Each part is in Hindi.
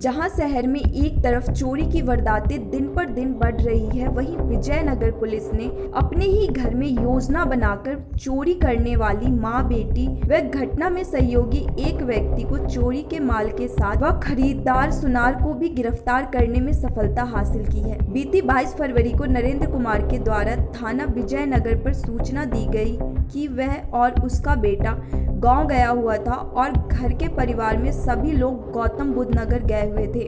जहां शहर में एक तरफ चोरी की वारदातें दिन पर दिन बढ़ रही है, वहीं विजयनगर पुलिस ने अपने ही घर में योजना बनाकर चोरी करने वाली मां बेटी व घटना में सहयोगी एक व्यक्ति को चोरी के माल के साथ व खरीदार सुनार को भी गिरफ्तार करने में सफलता हासिल की है। बीती 22 फरवरी को नरेंद्र कुमार के द्वारा थाना विजयनगर पर सूचना दी गई कि वह और उसका बेटा गांव गया हुआ था और घर के परिवार में सभी लोग गौतम बुद्ध नगर गए हुए थे,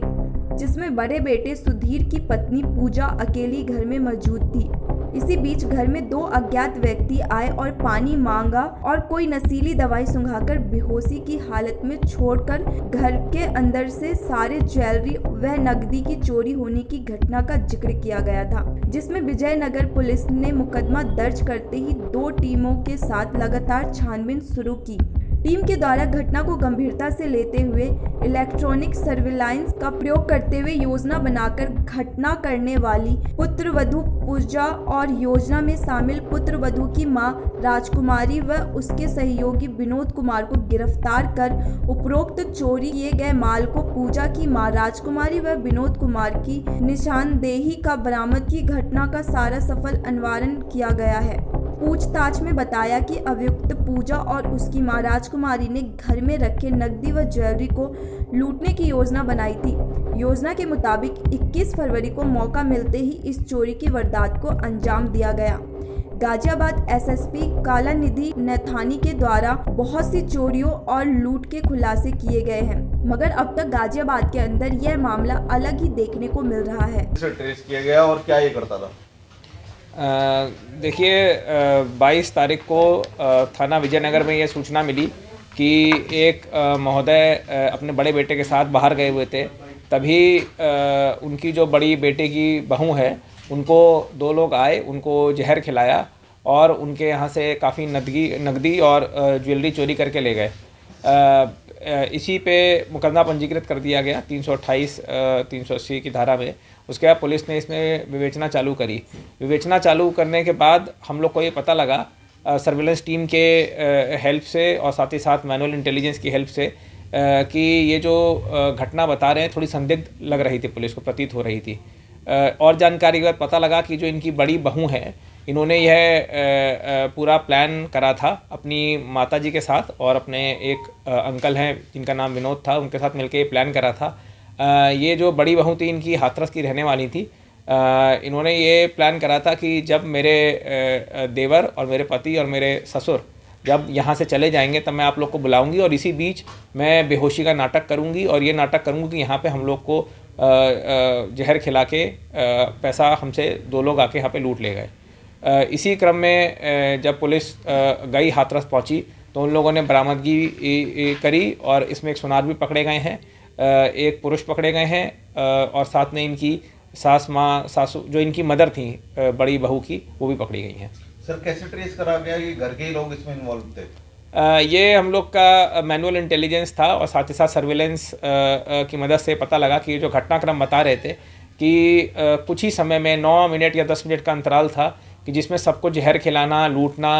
जिसमें बड़े बेटे सुधीर की पत्नी पूजा अकेली घर में मौजूद थी। इसी बीच घर में 2 अज्ञात व्यक्ति आए और पानी मांगा और कोई नशीली दवाई सुंघाकर बेहोशी की हालत में छोड़कर घर के अंदर से सारे ज्वेलरी व नकदी की चोरी होने की घटना का जिक्र किया गया था, जिसमें विजयनगर पुलिस ने मुकदमा दर्ज करते ही 2 टीमों के साथ लगातार छानबीन शुरू की। टीम के द्वारा घटना को गंभीरता से लेते हुए इलेक्ट्रॉनिक सर्विलांस का प्रयोग करते हुए योजना बनाकर घटना करने वाली पुत्रवधू पूजा और योजना में शामिल पुत्रवधू की मां राजकुमारी व उसके सहयोगी विनोद कुमार को गिरफ्तार कर उपरोक्त चोरी किए गए माल को पूजा की मां राजकुमारी व विनोद कुमार की निशानदेही का बरामद की घटना का सारा सफल निवारण किया गया है। पूछताछ में बताया कि अभियुक्त पूजा और उसकी मां राजकुमारी ने घर में रखे नकदी व ज्वेलरी को लूटने की योजना बनाई थी। योजना के मुताबिक 21 फरवरी को मौका मिलते ही इस चोरी की वारदात को अंजाम दिया गया। गाजियाबाद एसएसपी कालानिधि नैथानी के द्वारा बहुत सी चोरियों और लूट के खुलासे किए गए हैं, मगर अब तक गाजियाबाद के अंदर यह मामला अलग ही देखने को मिल रहा है। ट्रेस किया गया और क्या ये करता था? देखिए 22 तारीख को थाना विजयनगर में ये सूचना मिली कि एक महोदय अपने बड़े बेटे के साथ बाहर गए हुए थे। तभी उनकी जो बड़ी बेटे की बहू है उनको 2 लोग आए, उनको जहर खिलाया और उनके यहाँ से काफ़ी नकदी और ज्वेलरी चोरी करके ले गए। इसी पे मुकदमा पंजीकृत कर दिया गया 328 380 की धारा में। उसके बाद पुलिस ने इसमें विवेचना चालू करी। विवेचना चालू करने के बाद हम लोग को ये पता लगा सर्विलेंस टीम के हेल्प से और साथ ही साथ मैनुअल इंटेलिजेंस की हेल्प से कि ये जो घटना बता रहे हैं थोड़ी संदिग्ध लग रही थी, पुलिस को प्रतीत हो रही थी। और जानकारी के बाद पता लगा कि जो इनकी बड़ी बहू है, इन्होंने यह पूरा प्लान करा था अपनी माताजी के साथ और अपने एक अंकल हैं जिनका नाम विनोद था, उनके साथ मिलकर ये प्लान करा था। ये जो बड़ी बहू थी इनकी हाथरस की रहने वाली थी। इन्होंने ये प्लान करा था कि जब मेरे देवर और मेरे पति और मेरे ससुर जब यहाँ से चले जाएंगे तब मैं आप लोग को बुलाऊंगी और इसी बीच मैं बेहोशी का नाटक करूँगी और ये नाटक करूँगी कि यहाँ पे हम लोग को जहर खिला के पैसा हमसे 2 लोग आके यहाँ पे लूट ले गए। इसी क्रम में जब पुलिस गई हाथरस पहुँची तो उन लोगों ने बरामदगी करी और इसमें एक सुनार भी पकड़े गए हैं, एक पुरुष पकड़े गए हैं और साथ में इनकी सासू जो इनकी मदर थी बड़ी बहू की, वो भी पकड़ी गई हैं। सर कैसे ट्रेस करा गया कि घर के ही लोग इसमें इन्वॉल्व थे? ये हम लोग का मैनुअल इंटेलिजेंस था और साथ ही साथ सर्विलेंस की मदद से पता लगा कि जो घटनाक्रम बता रहे थे कि कुछ ही समय में 9 मिनट या 10 मिनट का अंतराल था कि जिसमें सबको जहर खिलाना, लूटना,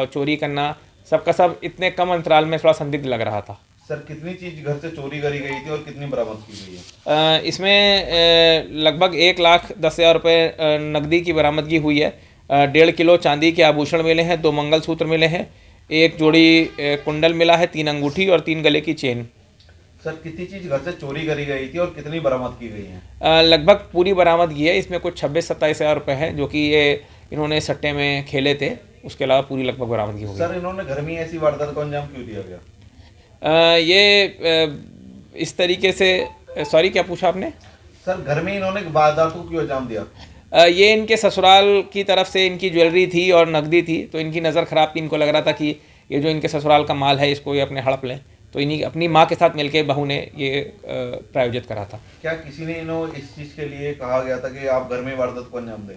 चोरी करना, सबका सब इतने कम अंतराल में थोड़ा संदिग्ध लग रहा था। सर कितनी चीज़ घर से चोरी करी गई थी और कितनी बरामद की गई है? इसमें लगभग 1,10,000 रुपये नकदी की बरामदगी हुई है। 1.5 किलो चांदी के आभूषण मिले हैं, 2 मंगलसूत्र मिले हैं, 1 जोड़ी कुंडल मिला है, 3 अंगूठी और 3 गले की चेन। सर कितनी चीज़ घर से चोरी करी गई थी और कितनी बरामद की गई है? लगभग पूरी बरामदगी है। इसमें कुछ 26-27 हज़ार रुपये हैं जो कि ये इन्होंने सट्टे में खेले थे। उसके अलावा पूरी लगभग बरामदगी हो गई। सर इन्होंने घर में ऐसी वारदात को अंजाम क्यों दिया गया? ये इस तरीके से सॉरी क्या पूछा आपने? सर घर में इन्होंने वारदात को क्यों अंजाम दिया? ये इनके ससुराल की तरफ से इनकी ज्वेलरी थी और नकदी थी, तो इनकी नज़र ख़राब थी। इनको लग रहा था कि ये जो इनके ससुराल का माल है इसको ये अपने हड़प लें, तो इन्हीं अपनी माँ के साथ मिलकर बहू ने ये प्रायोजित करा था। क्या किसी ने इन्हों इस चीज़ के लिए कहा गया था कि आप घर में वारदात को अंजाम दें?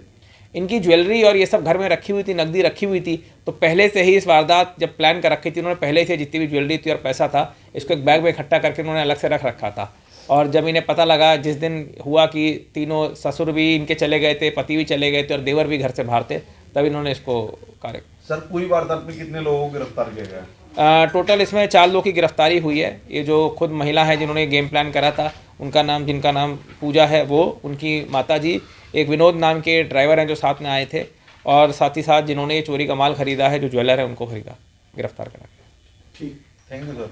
इनकी ज्वेलरी और ये सब घर में रखी हुई थी, नकदी रखी हुई थी, तो पहले से ही इस वारदात जब प्लान कर रखी थी उन्होंने पहले से जितनी भी ज्वेलरी थी और पैसा था इसको एक बैग में इकट्ठा करके उन्होंने अलग से रख रखा था। और जब इन्हें पता लगा, जिस दिन हुआ कि तीनों ससुर भी इनके चले गए थे, पति भी चले गए थे और देवर भी घर से बाहर थे, तब इन्होंने इसको कार्य। सर पूरी वारदात में कितने लोगों को गिरफ्तार किया गया? टोटल इसमें 4 लोगों की गिरफ्तारी हुई है। ये जो खुद महिला है जिन्होंने गेम प्लान करा था, जिनका नाम पूजा है, वो, उनकी माताजी, एक विनोद नाम के ड्राइवर हैं जो साथ में आए थे, और साथ ही साथ जिन्होंने ये चोरी का माल खरीदा है, जो ज्वेलर है, उनको खरीदा, गिरफ्तार करा। ठीक, थैंक यू सर।